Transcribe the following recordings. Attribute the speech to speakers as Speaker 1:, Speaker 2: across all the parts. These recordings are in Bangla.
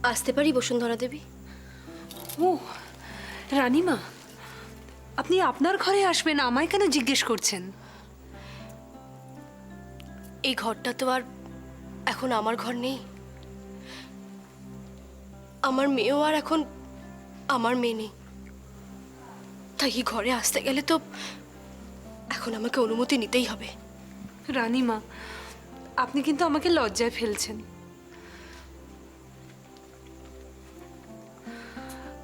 Speaker 1: আসতে পারি বসুন্ধরা দেবী?
Speaker 2: ও রানীমা, আপনি আপনার ঘরে আসবেন, আমায় কেন জিজ্ঞেস করছেন?
Speaker 1: এই ঘরটা তো আর এখন আমার ঘর নেই। আমার মেয়েও আর এখন আমার মেয়ে নেই। তাই এই ঘরে আসতে গেলে তো এখন আমাকে অনুমতি নিতেই হবে।
Speaker 2: রানীমা, আপনি কিন্তু আমাকে লজ্জায় ফেলছেন।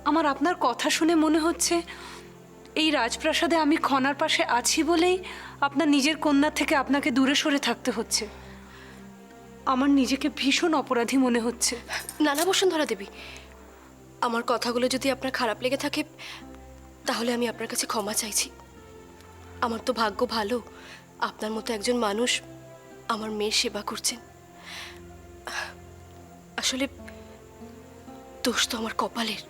Speaker 2: আমার আপনার কথা শুনে মনে হচ্ছে এই রাজপ্রাসাদে আমি খনার পাশে আছি বলেই আপনার নিজের কন্যা থেকে আপনাকে দূরে সরে থাকতে হচ্ছে। আমার নিজেকে ভীষণ অপরাধী মনে হচ্ছে।
Speaker 1: না না বসুন্ধরা দেবী, আমার কথাগুলো যদি আপনার খারাপ লেগে থাকে তাহলে আমি আপনার কাছে ক্ষমা চাইছি। আমার তো ভাগ্য ভালো, আপনার মতো একজন মানুষ আমার মেয়ের সেবা করছেন। আসলে দোষ তো আমার কপালের,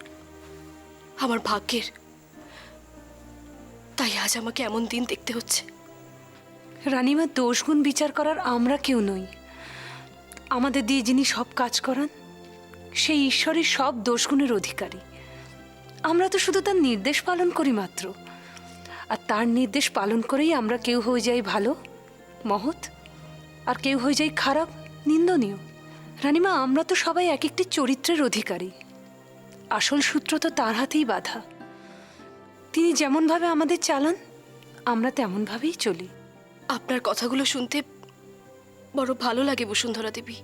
Speaker 1: আমার ভাগ্যের। তাই আজ আমাকে এমন দিন দেখতে হচ্ছে।
Speaker 2: রানীমা, দোষগুণ বিচার করার আমরা কেউ নই। আমাদের দিয়ে যিনি সব কাজ করান সেই ঈশ্বরই সব দোষগুণের অধিকারী। আমরা তো শুধু তার নির্দেশ পালন করি মাত্র। আর তার নির্দেশ পালন করেই আমরা কেউ হয়ে যাই ভালো, মহৎ, আর কেউ হয়ে যাই খারাপ, নিন্দনীয়। রানীমা, আমরা তো সবাই এক একটি চরিত্রের অধিকারী। আসল সূত্র তো তার হাতেই বাঁধা। তিনি যেমনভাবে আমাদের চালান আমরা তেমনভাবেই চলি।
Speaker 1: আপনার কথাগুলো শুনতে বড় ভালো লাগে বসুন্ধরা দেবী।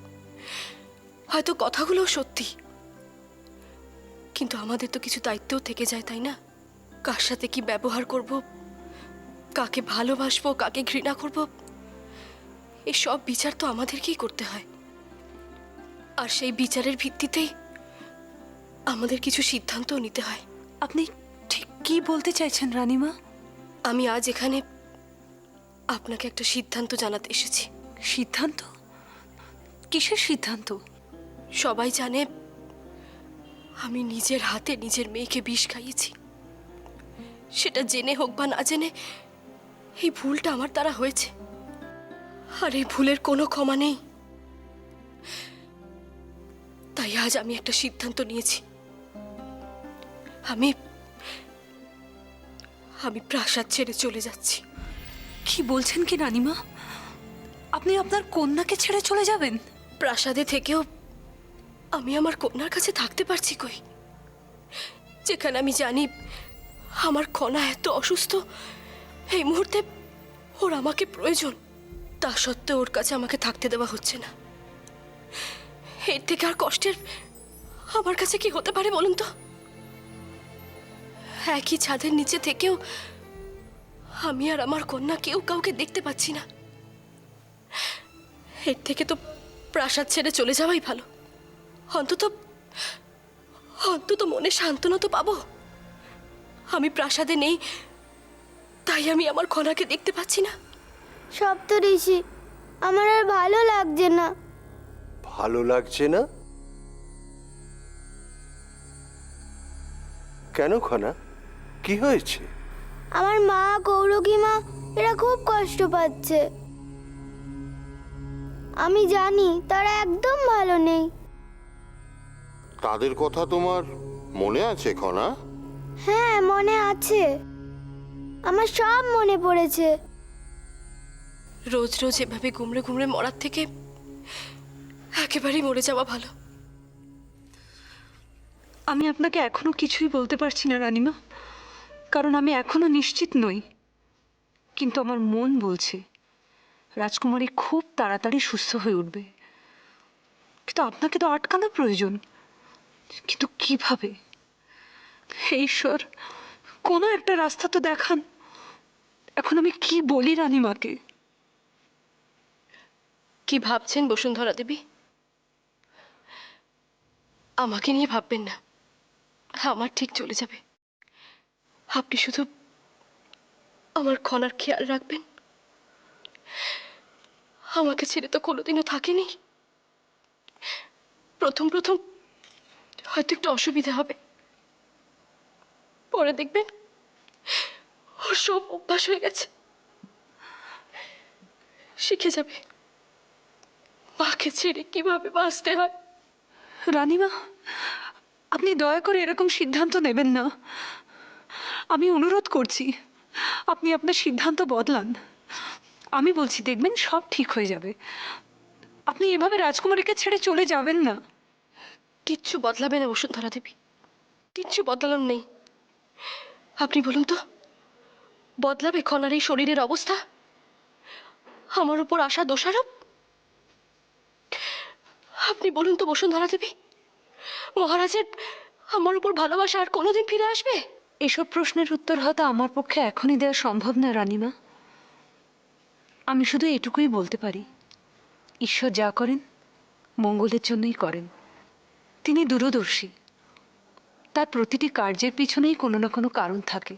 Speaker 1: হয়তো কথাগুলো সত্যি, কিন্তু আমাদের তো কিছু দায়িত্বও থেকে যায়, তাই না? কার সাথে কি ব্যবহার করব, কাকে ভালোবাসবো, কাকে ঘৃণা করব, এই সব বিচার তো আমাদেরকেই করতে হয়। আর সেই বিচারের ভিত্তিতেই আমাদের কিছু সিদ্ধান্তও নিতে হয়।
Speaker 2: আপনি ঠিক কি বলতে চাইছেন রানীমা?
Speaker 1: আমি আজ এখানে আপনাকে একটা সিদ্ধান্ত জানাতে এসেছি।
Speaker 2: সিদ্ধান্ত? কিসের সিদ্ধান্ত?
Speaker 1: সবাই জানে আমি নিজের হাতে নিজের মেয়েকে বিষ খাইয়েছি। সেটা জেনে হোক বা না জেনে, এই ভুলটা আমার দ্বারা হয়েছে। আর এই ভুলের কোনো ক্ষমা নেই। তাই আজ আমি একটা সিদ্ধান্ত নিয়েছি। আমি আমি প্রাসাদ ছেড়ে চলে যাচ্ছি।
Speaker 2: কি বলছেন কি রানীমা? আপনি আপনার কন্যাকে ছেড়ে চলে যাবেন?
Speaker 1: প্রাসাদে থেকেও আমি আমার কন্যার কাছে থাকতে পারছি কই? যেখানে আমি জানি আমার কন্যা এত অসুস্থ, এই মুহূর্তে ওর আমাকে প্রয়োজন, তা সত্ত্বেও ওর কাছে আমাকে থাকতে দেওয়া হচ্ছে না। এর থেকে আর কষ্টের আমার কাছে কি হতে পারে বলুন তো? একই ছাদের নিচে থেকেও আমি আর আমার কন্যা কেউ কাউকে দেখতে পাচ্ছি না। এর থেকে তো প্রাসাদ ছেড়ে চলে যাওয়াই ভালো। অন্তত অন্তত মনে সান্ত্বনা তো পাবো। আমি প্রাসাদে নেই, তাই আমি আমার কন্যাকে দেখতে পাচ্ছি না।
Speaker 3: সপ্তঋষি, আমার আর ভালো লাগছে না।
Speaker 4: ভালো লাগছে না? কেন খনা, কি হয়েছে?
Speaker 3: আমার মা, কৌরকী মা, এরা খুব কষ্ট পাচ্ছে। আমি জানি তারা একদম ভালো নেই।
Speaker 5: তাদের কথা তোমার মনে আছে খনা?
Speaker 3: হ্যাঁ, মনে আছে। আমার সব মনে পড়েছে।
Speaker 1: রোজ রোজ এভাবে গুমড়ে গুমড়ে মরার থেকে একেবারেই মরে যাওয়া ভালো।
Speaker 2: আমি আপনাকে এখনো কিছুই বলতে পারছি না রানীমা, কারণ আমি এখনো নিশ্চিত নই। কিন্তু আমার মন বলছে রাজকুমারী খুব তাড়াতাড়ি সুস্থ হয়ে উঠবে। কিন্তু আপনাকে তো আটকানো প্রয়োজন। কিন্তু কিভাবে? হে ঈশ্বর, কোনো একটা রাস্তা তো দেখান। এখন আমি কি বলি রানীমাকে?
Speaker 1: কি ভাবছেন বসুন্ধরা দেবী? আমাকে নিয়ে ভাববেন না, আমার ঠিক চলে যাবে। আপনি শুধু আমার কন্যার খেয়াল রাখবেন। আমাকে ছেড়ে তো কোনোদিনও থাকেনি। প্রথম প্রথম হয়তো একটু অসুবিধা হবে, পরে দেখবেন ওর সব অভ্যাস হয়ে গেছে, শিখে যাবে মাকে ছেড়ে কিভাবে বাঁচতে হয়।
Speaker 2: রানীমা, আপনি দয়া করে এরকম সিদ্ধান্ত নেবেন না। আমি অনুরোধ করছি, আপনি আপনার সিদ্ধান্ত বদলান। আমি বলছি, দেখবেন সব ঠিক হয়ে যাবে। আপনি এভাবে রাজকুমারীকে ছেড়ে চলে যাবেন না।
Speaker 1: কিচ্ছু বদলাবে না বসুন্ধরা দেবী, কিচ্ছু বদলানোর নেই। আপনি বলুন তো, বদলাবে খনার এই শরীরের অবস্থা? আমার উপর আশা দোষারোপ? আপনি বলুন তো বসুন্ধরা দেবী, মহারাজের আমার উপর ভালোবাসা আর কোনোদিন ফিরে আসবে?
Speaker 2: এসব প্রশ্নের উত্তর হয়তো আমার পক্ষে এখনই দেওয়া সম্ভব না রানীমা। আমি শুধু এটুকুই বলতে পারি, ঈশ্বর যা করেন মঙ্গলের জন্যই করেন। তিনি দূরদর্শী, তার প্রতিটি কার্যের পিছনেই কোনো না কোনো কারণ থাকে।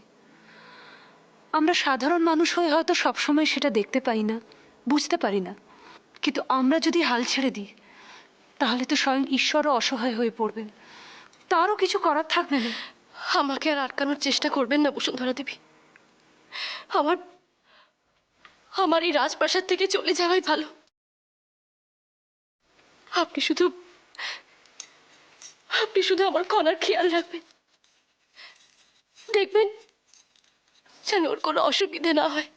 Speaker 2: আমরা সাধারণ মানুষ হয়ে হয়তো সবসময় সেটা দেখতে পাই না, বুঝতে পারি না। কিন্তু আমরা যদি হাল ছেড়ে দিই, তাহলে তো স্বয়ং ঈশ্বরও অসহায় হয়ে পড়বেন, তারও কিছু করার থাকবে না।
Speaker 1: আমাকে আর আটকানোর চেষ্টা করবেন না বসুন্ধরা দেবী। আমার আমার এই রাজপ্রাসাদ থেকে চলে যাওয়াই ভালো। আপনি শুধু আপনি শুধু আমার কনার খেয়াল রাখবেন, দেখবেন যেন ওর কোনো অসুবিধে না হয়।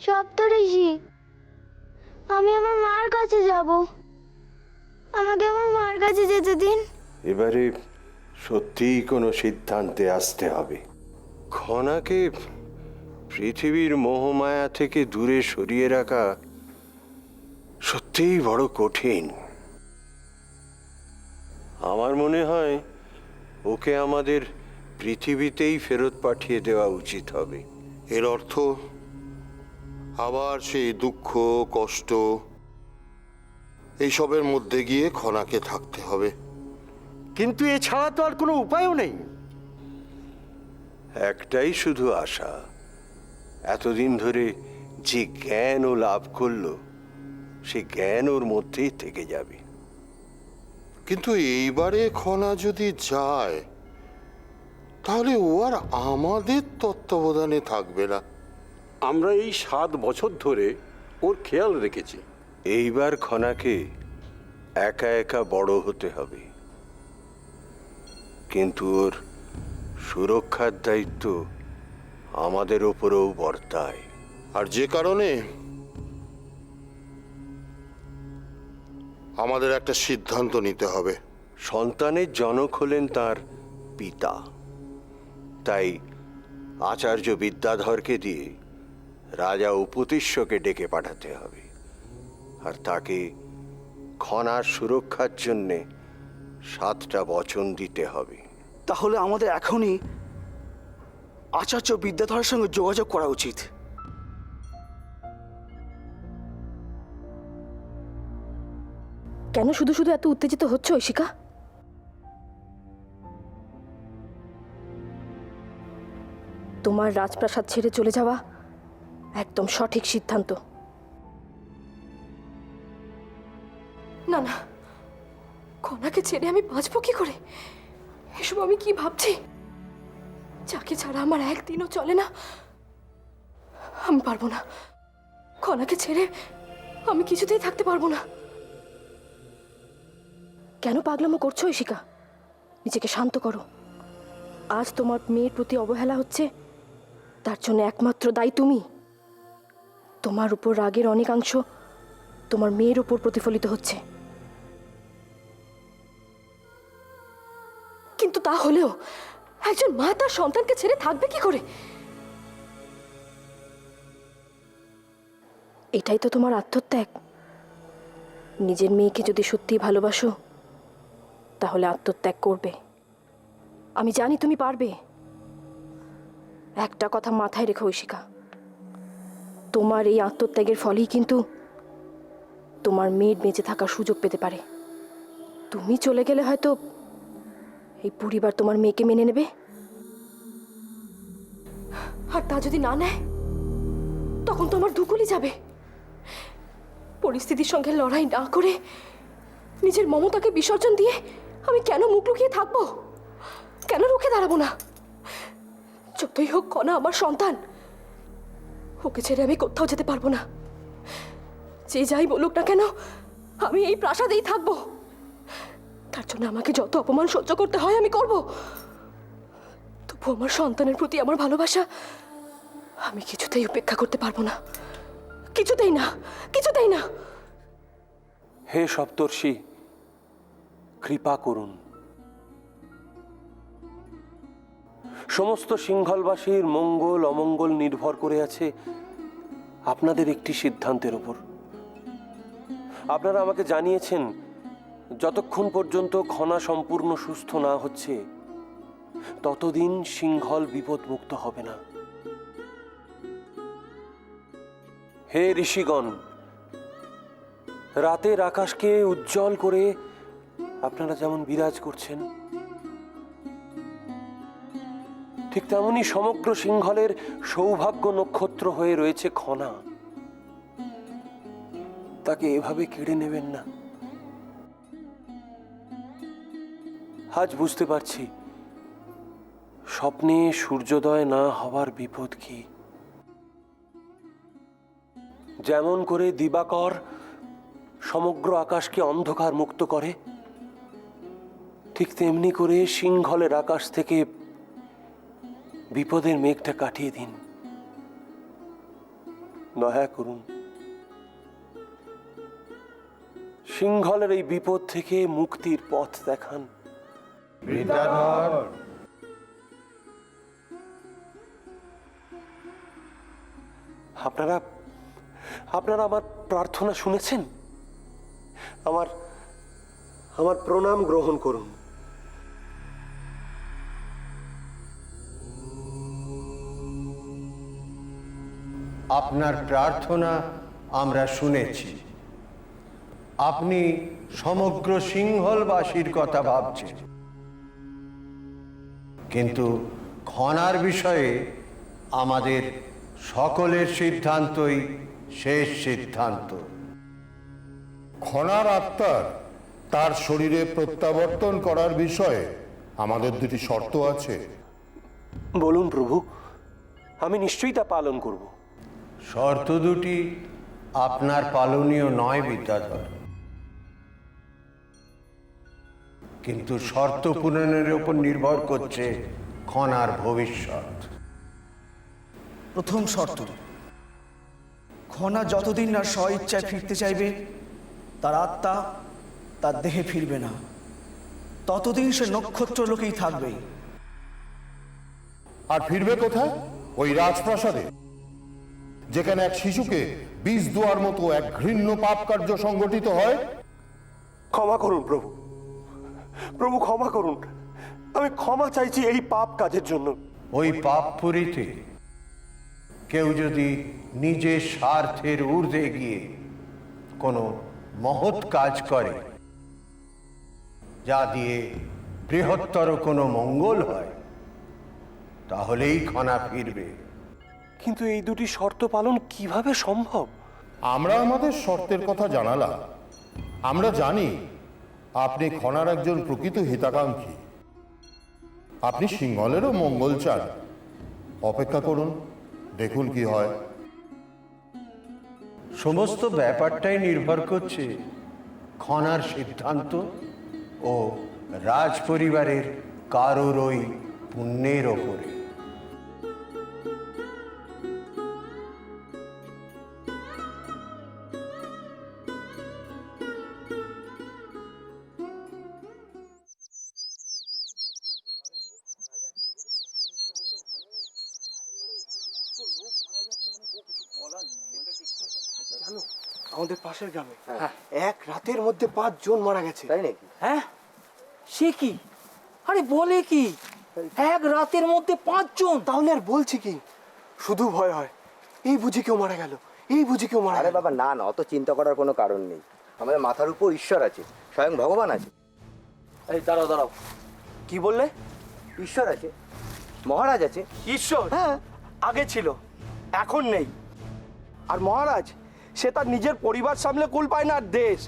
Speaker 3: সপ্তঋষি, আমি আমার মার কাছে যাব। আমাকে আমার মার কাছে যেতে দিন।
Speaker 4: এবারে সত্যিই কোনো সিদ্ধান্তে আসতে হবে। খনাকে পৃথিবীর মোহমায়া থেকে দূরে সরিয়ে রাখা সত্যিই বড় কঠিন। আমার মনে হয় ওকে আমাদের পৃথিবীতেই ফেরত পাঠিয়ে দেওয়া উচিত হবে।
Speaker 5: এর অর্থ আবার সেই দুঃখ, কষ্ট এইসবের মধ্যে গিয়ে খনাকে থাকতে হবে।
Speaker 6: কিন্তু এছাড়া তো আর কোনো উপায়ও নেই।
Speaker 4: একটাই শুধু আশা, এতদিন ধরে যে জ্ঞান ও লাভ করলো সে জ্ঞান ওর মধ্যেই থেকে যাবে।
Speaker 5: কিন্তু এইবারে খনা যদি যায়, তাহলে ও আর আমাদের তত্ত্বাবধানে থাকবে না।
Speaker 6: আমরা এই 7 বছর ধরে ওর খেয়াল রেখেছি।
Speaker 4: এইবার খনাকে একা একা বড় হতে হবে, কিন্তু ওর সুরক্ষার দায়িত্ব আমাদের ওপরেও বর্তায়।
Speaker 5: আর যে কারণে আমাদের একটা সিদ্ধান্ত নিতে হবে।
Speaker 4: সন্তানের জনক হলেন তার পিতা, তাই আচার্য বিদ্যাধরকে দিয়ে রাজা উপতিষ্যকে ডেকে পাঠাতে হবে, আর তাকে খনার সুরক্ষার জন্যে 7টা বচন দিতে হবে।
Speaker 7: তাহলে আমাদের এখনই আচার্য বিদ্যাধরের সঙ্গে যোগাযোগ করা উচিত।
Speaker 1: কেন শুধু শুধু এত উত্তেজিত হচ্ছ ঐশিকা? তোমার রাজপ্রাসাদ ছেড়ে চলে যাওয়া একদম সঠিক সিদ্ধান্ত। না না, খনাকে ছেড়ে আমি বাঁচবো কি করে? এসব আমি কি ভাবছি? যাকে ছাড়া আমার একদিনও চলে না। আমি পারবো না, খনাকে ছেড়ে আমি কিছুতেই থাকতে পারবো না। কেন পাগলামো করছো ঐশিকা? নিজেকে শান্ত করো। আজ তোমার মেয়ের প্রতি অবহেলা হচ্ছে, তার জন্য একমাত্র দায়ী তুমি। তোমার উপর রাগের অনেকাংশ তোমার মেয়ের উপর প্রতিফলিত হচ্ছে। কিন্তু তা হলেও একজন মা তার সন্তানকে ছেড়ে থাকবে কি করে? এটাই তো তোমার আত্মত্যাগ। নিজের মেয়েকে যদি সত্যি ভালোবাসো তাহলে আত্মত্যাগ করবে। আমি জানি তুমি পারবে। একটা কথা মাথায় রেখো ঐশিকা, তোমার এই আত্মত্যাগের ফলেই কিন্তু তোমার মেয়ের বেঁচে থাকার সুযোগ পেতে পারে। তুমি চলে গেলে হয়তো এই পরিবার তোমার মেয়েকে মেনে নেবে। আর তা যদি না নেয় তখন তো আমার দুকুলি যাবে। পরিস্থিতির সঙ্গে লড়াই না করে নিজের মমতাকে বিসর্জন দিয়ে আমি কেন মুখ লুকিয়ে থাকবো? কেন রুখে দাঁড়াবো না? যতই হোক কণা আমার সন্তান, ওকে ছেড়ে আমি কোথাও যেতে পারবো না। যে যাই বলুক না কেন আমি এই প্রাসাদেই থাকবো। তার জন্য আমাকে যত অপমান সহ্য করতে হয় আমি করব। তবু আমার সন্তানের প্রতি আমার ভালোবাসা আমি কিছুতেই উপেক্ষা করতে পারবো না, কিছুতেই না, কিছুতেই না।
Speaker 8: হে সপ্তর্ষি, কৃপা করুন। সমস্ত সিংহলবাসীর মঙ্গল অমঙ্গল নির্ভর করে আছে আপনাদের একটি সিদ্ধান্তের উপর। আপনারা আমাকে জানিয়েছেন যতক্ষণ পর্যন্ত খনা সম্পূর্ণ সুস্থ না হচ্ছে ততদিন সিংহল বিপদমুক্ত হবে না। হে ঋষিগণ, রাতের আকাশকে উজ্জ্বল করে আপনারা যেমন বিরাজ করছেন, ঠিক তেমনি সমগ্র সিংহলের সৌভাগ্য নক্ষত্র হয়ে রয়েছে খনা। তাকে এভাবে কেড়ে নেবেন না। আজ বুঝতে পারছি স্বপ্নে সূর্যোদয় না হওয়ার বিপদ কি। যেমন করে দিবাকর সমগ্র আকাশকে অন্ধকার মুক্ত করে, ঠিক তেমনি করে সিংহলের আকাশ থেকে বিপদের মেঘটা কাটিয়ে দিন। দয়া করুন, সিংহলের এই বিপদ থেকে মুক্তির পথ দেখান। আপনারা আপনারা আমার প্রার্থনা শুনেছেন। আমার প্রণাম গ্রহণ করুন।
Speaker 9: আপনার প্রার্থনা আমরা শুনেছি। আপনি সমগ্র সিংহলবাসীর কথা ভাবছেন, কিন্তু খনার বিষয়ে আমাদের সকলের সিদ্ধান্তই শেষ সিদ্ধান্ত।
Speaker 5: খনার আত্মার তার শরীরে প্রত্যাবর্তন করার বিষয়ে আমাদের দুটি শর্ত আছে।
Speaker 8: বলুন প্রভু, আমি নিশ্চয়ই তা পালন করব।
Speaker 9: শর্ত দুটি আপনার পালনীয় নয় বিদ্যাধর, কিন্তু শর্ত পূরণের উপর নির্ভর করছে খনার ভবিষ্যৎ।
Speaker 7: প্রথম শর্ত, খনা যতদিন না স্ব ইচ্ছায় ফিরতে চাইবে, তার আত্মা তার দেহে ফিরবে না, ততদিন সে নক্ষত্র লোকেই থাকবে।
Speaker 5: আর ফিরবে কোথায়? ওই রাজপ্রাসাদে, যেখানে এক শিশুকে বিষ দেওয়ার মতো এক ঘৃণ্য পাপ কার্য সংগঠিত হয়।
Speaker 8: ক্ষমা করুন প্রভু, প্রভু ক্ষমা করুন। আমি ক্ষমা চাইছি এই পাপ কাজের জন্য।
Speaker 9: ওই পাপ পুরীতে কেউ যদি নিজের স্বার্থের ঊর্ধ্বে গিয়ে কোনো মহৎ কাজ করে, যা দিয়ে বৃহত্তর কোনো মঙ্গল হয়, তাহলেই খনা ফিরবে।
Speaker 8: কিন্তু এই দুটি শর্ত পালন কিভাবে সম্ভব?
Speaker 5: আমরা আমাদের শর্তের কথা জানালাম। আমরা জানি আপনি খনার একজন প্রকৃত হিতাকাঙ্ক্ষী। আপনি সিংহলেরও মঙ্গল চান। অপেক্ষা করুন, দেখুন কি হয়।
Speaker 9: সমস্ত ব্যাপারটাই নির্ভর করছে খনার সিদ্ধান্ত ও রাজ পরিবারের কারোর ওই পুণ্যের ওপরে।
Speaker 8: আমাদের পাশের গ্রামে এক রাতের মধ্যে 5 জন মারা গেছে।
Speaker 10: তাই নাকি?
Speaker 11: হ্যাঁ, সে কি? আরে বলে কি, এক রাতের মধ্যে 5 জন?
Speaker 8: তাহলে আর বলছি কি, শুধু ভয় হয় এই বুঝি কেউ মারা গেল, এই বুঝি কেউ মারা
Speaker 10: আরে
Speaker 8: গেল।
Speaker 10: বাবা, না না, অত চিন্তা করার কোনো কারণ নেই। আমাদের মাথার উপর ঈশ্বর আছে, স্বয়ং ভগবান আছে।
Speaker 11: এই দাঁড়াও দাঁড়াও, কি বললে?
Speaker 10: ঈশ্বর আছে, মহারাজ আছে।
Speaker 11: ঈশ্বর?
Speaker 10: হ্যাঁ,
Speaker 7: আগে ছিল, এখন নেই। আর মহারাজ, সে তার নিজের পরিবার সামলে কুল পায় না, আর দেশ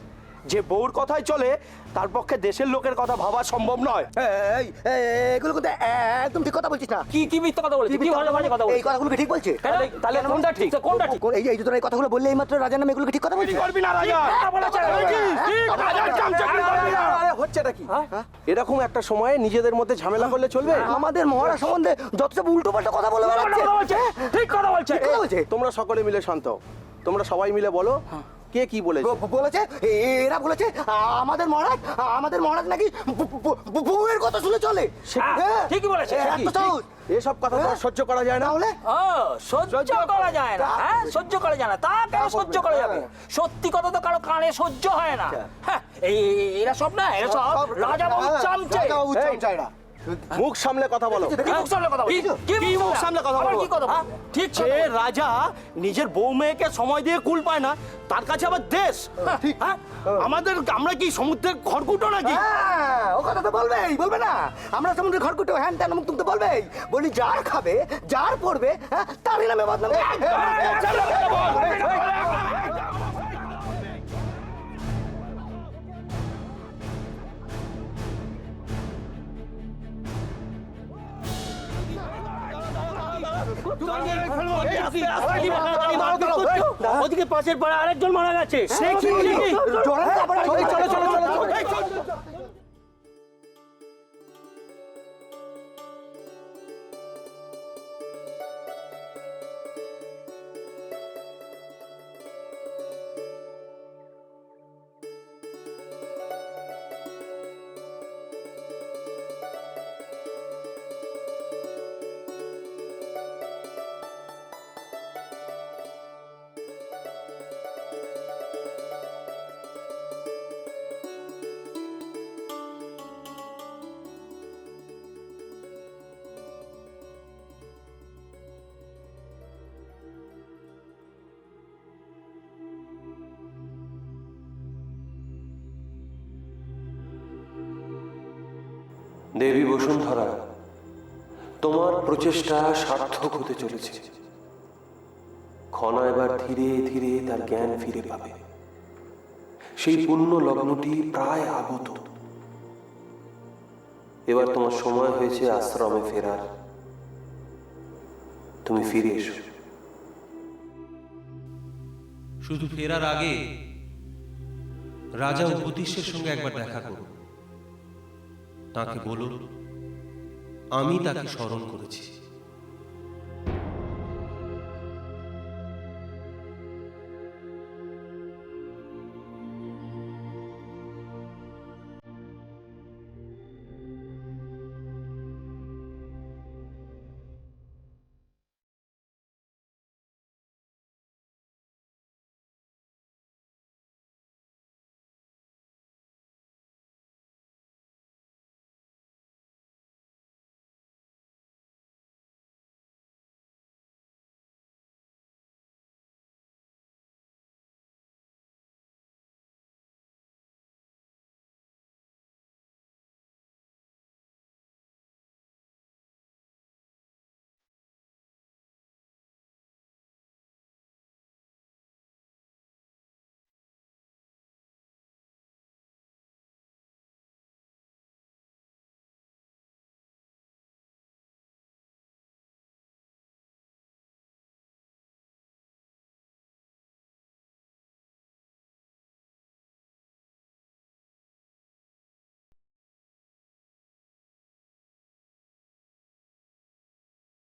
Speaker 7: যে বউর কথাই চলে তার পক্ষে দেশের লোকের কথা ভাবা সম্ভব নয়।
Speaker 10: এগুলো কিন্তু একদম ঠিক কথা বলছিস না।
Speaker 11: কি কি মিথ্যা কথা বলছিস? কি ভালো ভালো কথা
Speaker 10: এই
Speaker 11: বলছিস?
Speaker 10: কথাগুলো কি ঠিক বলছে?
Speaker 11: তাহলে কোনটা ঠিক? কোনটা ঠিক?
Speaker 10: এই যে তোরা এই কথাগুলো বললে এই মাত্র রাজার নামে এগুলো কি ঠিক কথা বলছিস?
Speaker 7: করবি না রাজা, হচ্ছেটা কি?
Speaker 8: এরকম একটা সময়ে নিজেদের মধ্যে ঝামেলা করলে চলবে?
Speaker 10: আমাদের মহারাজ সম্বন্ধে যত সব উল্টো পাল্টা কথা বলে বেড়াচ্ছে।
Speaker 11: ঠিক কথা বলছে।
Speaker 10: ঠিক কথা বলছে?
Speaker 8: তোমরা সকলে মিলে শান্ত হও। তোমরা সবাই মিলে বলো কে কি বলেছে।
Speaker 10: বলেছে, এরা বলেছে আমাদের মহারাজ নাকি বউয়ের কথা শুনে চলে। হ্যাঁ,
Speaker 11: ঠিকই বলেছে।
Speaker 10: এত সহজ।
Speaker 8: এসব কথা তো সহ্য করা যায় না।
Speaker 10: তাহলে
Speaker 11: ও, সহ্য করা যায় না? হ্যাঁ, সহ্য করা যায় না। তা কেন সহ্য করা যাবে? সত্যি কথা তো কারো কানে সহ্য হয় না। হ্যাঁ, এরা সব না, এরা সব রাজা বাবু চামচে।
Speaker 8: মুখ সামলে কথা বলো।
Speaker 11: কি মুখ সামলে কথা বলছো?
Speaker 7: কি মুখ সামলে কথা
Speaker 11: আবার
Speaker 7: বলবো?
Speaker 11: কি কথা বলছো? ঠিক
Speaker 7: যে রাজা নিজের বউ মেয়েকে সময় দিয়ে কুল পায় না, তার কাছে আবার দেশ। হ্যাঁ? আমরা কি সমুদ্রের খড়কুটো নাকি?
Speaker 10: হ্যাঁ, ও কথা তো বলবে না। আমরা সমুদ্রের ঘরকুটো হ্যান ত্যান মুখ তো বলবেই। বলি যার খাবে, যার পড়বে, হ্যাঁ, তারই নামে বদনাম।
Speaker 11: ওদিকে পাশের পাড়া আরেকজন মারা গেছে। সে কি?
Speaker 10: চলো চলো চলো।
Speaker 8: দেবী বসুন্ধরা, তোমার প্রচেষ্টা সার্থক হতে চলেছে। খনা এবার ধীরে ধীরে তার জ্ঞান ফিরে পাবে। সেই পুণ্য লগ্নটি প্রায় আগত। এবার তোমার সময় হয়েছে আশ্রমে ফেরার। তুমি ফিরে এসো।
Speaker 12: শুধু ফেরার আগে রাজা উপদেশের সঙ্গে একবার দেখা করুন। তাকে বলুন আমি তাকে স্মরণ করেছি।